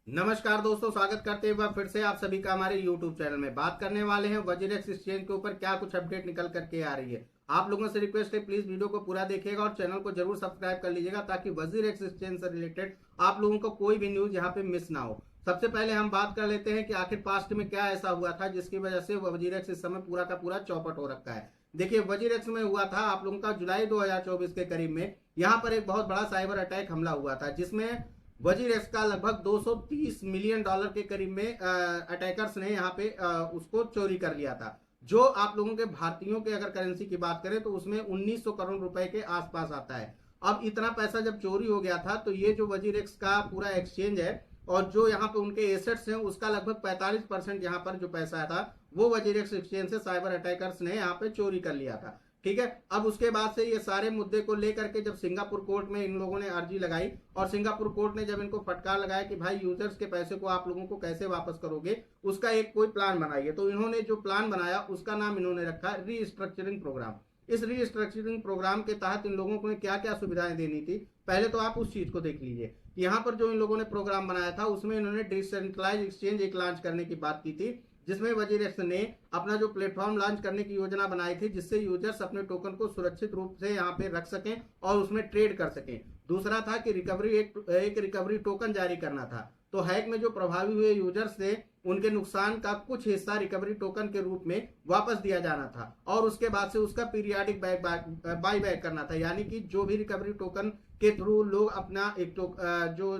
नमस्कार दोस्तों, स्वागत करते हुए फिर से आप सभी का हमारे YouTube चैनल में। बात करने वाले हैं वजीरेक्स एक्सचेंज के ऊपर क्या कुछ अपडेट निकल करके आ रही है। आप लोगों से रिक्वेस्ट है, प्लीज वीडियो को पूरा देखिएगा और चैनल को जरूर सब्सक्राइब कर लीजिएगा ताकि वजीरेक्स एक्सचेंज से रिलेटेड आप लोगों को कोई भी न्यूज यहाँ पे मिस ना हो। सबसे पहले हम बात कर लेते हैं कि आखिर पास्ट में क्या ऐसा हुआ था जिसकी वजह से वजीरेक्स इस समय पूरा का पूरा चौपट हो रखा है। देखिए, वजीरेक्स में हुआ था आप लोगों का जुलाई 2024 के करीब में यहाँ पर एक बहुत बड़ा साइबर अटैक हमला हुआ था, जिसमें वजीरेक्स का लगभग 230 मिलियन डॉलर के करीब में अटैकर्स ने यहाँ पे उसको चोरी कर लिया था। जो आप लोगों के भारतीयों के अगर करेंसी की बात करें तो उसमें 1900 करोड़ रुपए के आसपास आता है। अब इतना पैसा जब चोरी हो गया था तो ये जो वजीरेक्स का पूरा एक्सचेंज है और जो यहाँ पे उनके एसेट्स हैं उसका लगभग 45% यहाँ पर जो पैसा था वो वजीरेक्स एक्सचेंज से साइबर अटैकर्स ने यहाँ पे चोरी कर लिया था। ठीक है, अब उसके बाद से ये सारे मुद्दे को लेकर के जब सिंगापुर कोर्ट में इन लोगों ने अर्जी लगाई और सिंगापुर कोर्ट ने जब इनको फटकार लगाया कि भाई यूजर्स के पैसे को आप लोगों को कैसे वापस करोगे, उसका एक कोई प्लान बनाइए, तो इन्होंने जो प्लान बनाया उसका नाम इन्होंने रखा रीस्ट्रक्चरिंग प्रोग्राम। इस रीस्ट्रक्चरिंग प्रोग्राम के तहत इन लोगों को क्या क्या सुविधाएं देनी थी, पहले तो आप उस चीज को देख लीजिए। यहाँ पर जो इन लोगों ने प्रोग्राम बनाया था उसमें इन्होंने डिसेंट्रलाइज एक्सचेंज एक लॉन्च करने की बात की थी, जिसमें वजीरेक्स ने अपना जो प्लेटफॉर्म लॉन्च करने की योजना बनाई थी जिससे यूजर्स अपने टोकन को सुरक्षित रूप से यहाँ पे रख सकें और उसमें ट्रेड कर सकें। दूसरा था कि एक रिकवरी टोकन जारी करना था। तो हैक में जो प्रभावी हुए यूजर्स थे उनके नुकसान का कुछ हिस्सा रिकवरी टोकन के रूप में वापस दिया जाना था और उसके बाद से उसका पीरियाडिक बाई बैक करना था, यानी कि जो भी रिकवरी टोकन के थ्रू लोग अपना जो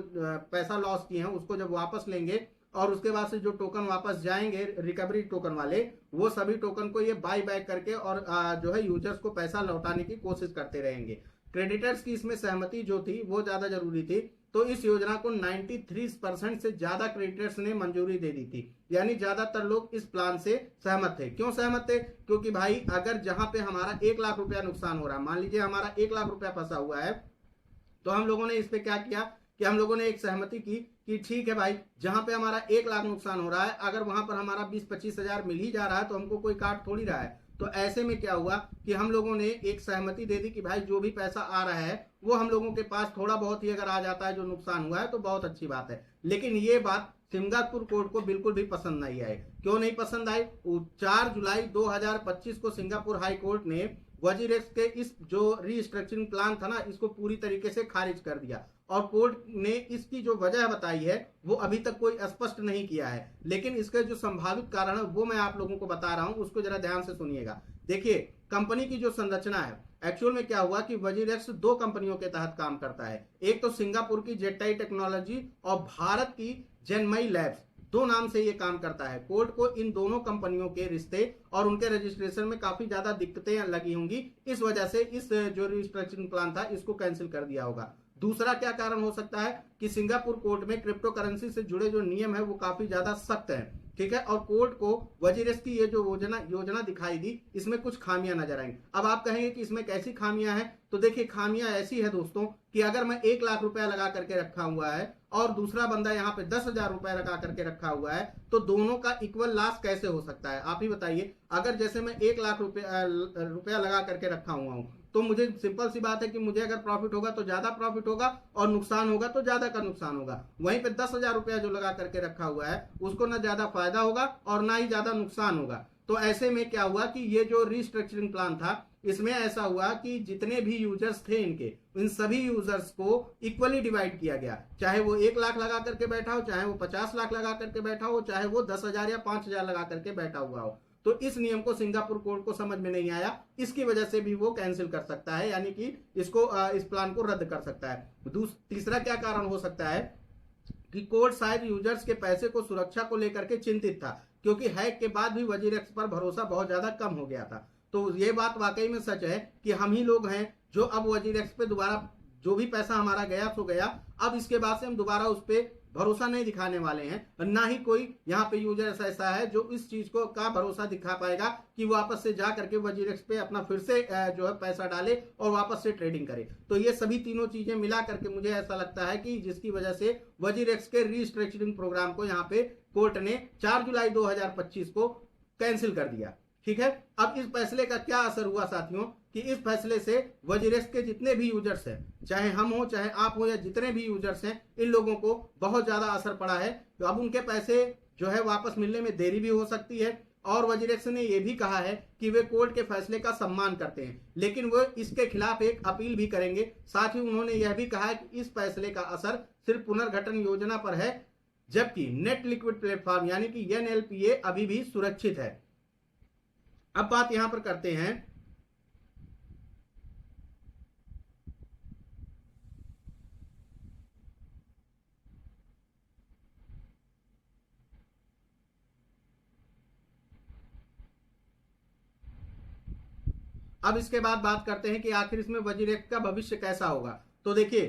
पैसा लॉस किए हैं उसको जब वापस लेंगे और उसके बाद से जो टोकन वापस जाएंगे रिकवरी टोकन वाले, वो सभी टोकन को ये बाई बैक करके और जो है यूजर्स को पैसा लौटाने की कोशिश करते रहेंगे। क्रेडिटर्स की इसमें सहमति जो थी वो ज्यादा जरूरी थी, तो इस योजना को 93% से ज्यादा क्रेडिटर्स ने मंजूरी दे दी थी, यानी ज्यादातर लोग इस प्लान से सहमत थे। क्यों सहमत थे? क्योंकि भाई अगर जहां पे हमारा 1 लाख रुपया नुकसान हो रहा है, मान लीजिए हमारा 1 लाख रुपया फंसा हुआ है, तो हम लोगों ने इस पे क्या किया कि हम लोगों ने एक सहमति की कि ठीक है भाई, जहां पे हमारा 1 लाख नुकसान हो रहा है अगर वहां पर हमारा 20-25 हजार मिल ही जा रहा है तो हमको कोई काट थोड़ी रहा है। तो ऐसे में क्या हुआ कि हम लोगों ने एक सहमति दे दी कि भाई जो भी पैसा आ रहा है वो हम लोगों के पास थोड़ा बहुत ही अगर आ जाता है जो नुकसान हुआ है तो बहुत अच्छी बात है। लेकिन ये बात सिंगापुर कोर्ट को बिल्कुल भी पसंद नहीं आई। क्यों नहीं पसंद आई? 4 जुलाई 2025 को सिंगापुर हाई कोर्ट ने वजीरेक्स के इस जो रीस्ट्रक्चरिंग प्लान था ना, इसको पूरी तरीके से खारिज कर दिया और कोर्ट ने इसकी जो वजह बताई है वो अभी तक कोई स्पष्ट नहीं किया है, लेकिन इसके जो संभावित कारण है वो मैं आप लोगों को बता रहा हूं, उसको जरा ध्यान से सुनिएगा। देखिए, कंपनी की जो संरचना है, एक्चुअल में क्या हुआ कि वजीरेक्स 2 कंपनियों के तहत काम करता है। एक तो सिंगापुर की जेटाई टेक्नोलॉजी और भारत की जेनमई लैब्स, 2 नाम से ये काम करता है। कोर्ट को इन दोनों कंपनियों के रिश्ते और उनके रजिस्ट्रेशन में काफी ज्यादा दिक्कतें लगी होंगी, इस वजह से इस जो रिस्ट्रक्चरिंग प्लान था इसको कैंसिल कर दिया होगा। दूसरा क्या कारण हो सकता है कि सिंगापुर कोर्ट में क्रिप्टो करेंसी से जुड़े जो नियम है वो काफी ज्यादा सख्त है। ठीक है, और कोर्ट को वजीरेक्स की ये जो योजना दिखाई दी इसमें कुछ खामियां नजर आई। अब आप कहेंगे कि इसमें कैसी खामियां हैं, तो देखिए खामियां ऐसी है दोस्तों कि अगर मैं 1 लाख रुपया लगा करके रखा हुआ है और दूसरा बंदा यहाँ पे 10,000 रुपया लगा करके रखा हुआ है, तो दोनों का इक्वल लॉस कैसे हो सकता है? आप ही बताइए। अगर जैसे मैं 1 लाख रुपया लगा करके रखा हुआ हूं तो मुझे सिंपल सी बात है कि मुझे अगर प्रॉफिट होगा तो ज्यादा प्रॉफिट होगा और नुकसान होगा तो ज्यादा का नुकसान होगा। वहीं पे 10,000 रुपया जो लगा करके रखा हुआ है उसको ना ज्यादा फायदा होगा और ना ही ज्यादा नुकसान होगा। तो ऐसे में क्या हुआ कि ये जो रिस्ट्रक्चरिंग प्लान था इसमें ऐसा हुआ कि जितने भी यूजर्स थे इनके, इन सभी यूजर्स को इक्वली डिवाइड किया गया। चाहे वो 1 लाख लगा करके बैठा हो, चाहे वो 50 लाख लगा करके बैठा हो, चाहे वो 10,000 या 5,000 लगा करके बैठा हुआ हो। तो इस नियम को सिंगापुर कोर्ट को समझ में नहीं आया, इसकी वजह से भी वो कैंसिल कर सकता है, यानी कि इसको इस प्लान को रद्द कर सकता है। तीसरा क्या कारण हो सकता है कि कोर्ट शायद यूजर्स के पैसे को सुरक्षा को लेकर के चिंतित था, क्योंकि हैक के बाद भी वजीरेक्स पर भरोसा बहुत ज्यादा कम हो गया था। तो ये बात वाकई में सच है कि हम ही लोग हैं जो अब वजीरेक्स पे दोबारा जो भी पैसा हमारा गया तो गया, अब इसके बाद से हम दोबारा उस पर भरोसा नहीं दिखाने वाले हैं। ना ही कोई यहाँ पे यूजर ऐसा है जो इस चीज को का भरोसा दिखा पाएगा कि वापस से जा करके वजीरेक्स पे अपना फिर से जो है पैसा डाले और वापस से ट्रेडिंग करे। तो ये सभी तीनों चीजें मिला करके मुझे ऐसा लगता है कि जिसकी वजह से वजीरेक्स के रीस्ट्रक्चरिंग प्रोग्राम को यहाँ पे कोर्ट ने 4 जुलाई 2025 को कैंसिल कर दिया। ठीक है। अब इस फैसले का क्या असर हुआ साथियों कि इस फैसले से वजीरेक्स के जितने भी यूजर्स हैं, चाहे हम हो चाहे आप हो या जितने भी यूजर्स हैं, इन लोगों को बहुत ज्यादा असर पड़ा है। तो अब उनके पैसे जो है वापस मिलने में देरी भी हो सकती है। और वजीरेक्स ने यह भी कहा है कि वे कोर्ट के फैसले का सम्मान करते हैं, लेकिन वो इसके खिलाफ एक अपील भी करेंगे। साथ ही उन्होंने यह भी कहा है कि इस फैसले का असर सिर्फ पुनर्गठन योजना पर है, जबकि नेट लिक्विड प्लेटफॉर्म यानी कि NLPA अभी भी सुरक्षित है। अब बात यहां पर करते हैं अब इसके बाद बात करते हैं कि आखिर इसमें वजीरेक्स का भविष्य कैसा होगा। तो देखिए,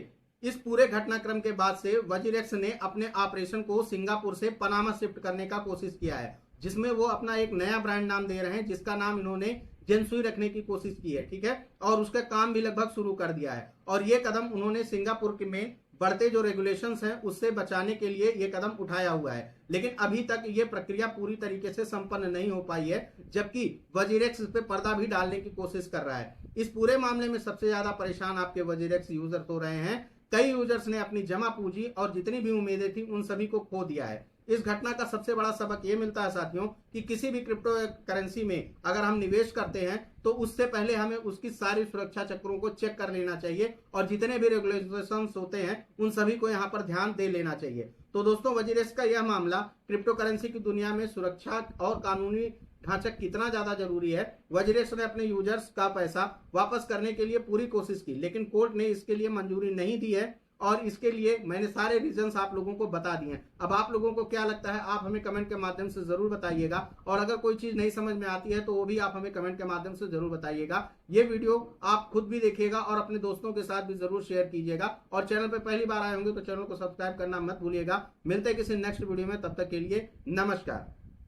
इस पूरे घटनाक्रम के बाद से वजीरेक्स ने अपने ऑपरेशन को सिंगापुर से पनामा शिफ्ट करने का कोशिश किया है, जिसमें वो अपना एक नया ब्रांड नाम दे रहे हैं, जिसका नाम इन्होंने जेंसुई रखने की कोशिश की है, ठीक है। और उसका काम भी लगभग शुरू कर दिया है। और ये कदम उन्होंने सिंगापुर में बढ़ते जो रेगुलेशंस हैं उससे बचाने के लिए ये कदम उठाया हुआ है। लेकिन अभी तक ये प्रक्रिया पूरी तरीके से संपन्न नहीं हो पाई है, जबकि वजीरेक्स इस पे पर्दा भी डालने की कोशिश कर रहा है। इस पूरे मामले में सबसे ज्यादा परेशान आपके वजीरेक्स यूजर्स हो रहे हैं। कई यूजर्स ने अपनी जमा पूंजी और जितनी भी उम्मीदें थी उन सभी को खो दिया है। इस घटना का सबसे बड़ा सबक ये मिलता है साथियों कि किसी भी क्रिप्टो करेंसी में अगर हम निवेश करते हैं तो उससे पहले हमें उसकी सारी सुरक्षा चक्रों को चेक कर लेना चाहिए और जितने भी रेगुलेशंस होते हैं उन सभी को यहाँ पर ध्यान दे लेना चाहिए। तो दोस्तों, वजीरेक्स का यह मामला क्रिप्टो करेंसी की दुनिया में सुरक्षा और कानूनी ढांचा कितना ज्यादा जरूरी है। वजीरेक्स ने अपने यूजर्स का पैसा वापस करने के लिए पूरी कोशिश की, लेकिन कोर्ट ने इसके लिए मंजूरी नहीं दी है और इसके लिए मैंने सारे रीजंस आप लोगों को बता दिए हैं। अब आप लोगों को क्या लगता है आप हमें कमेंट के माध्यम से जरूर बताइएगा, और अगर कोई चीज नहीं समझ में आती है तो वो भी आप हमें कमेंट के माध्यम से जरूर बताइएगा। ये वीडियो आप खुद भी देखिएगा और अपने दोस्तों के साथ भी जरूर शेयर कीजिएगा, और चैनल पर पहली बार आए होंगे तो चैनल को सब्सक्राइब करना मत भूलिएगा। मिलते हैं किसी नेक्स्ट वीडियो में, तब तक के लिए नमस्कार।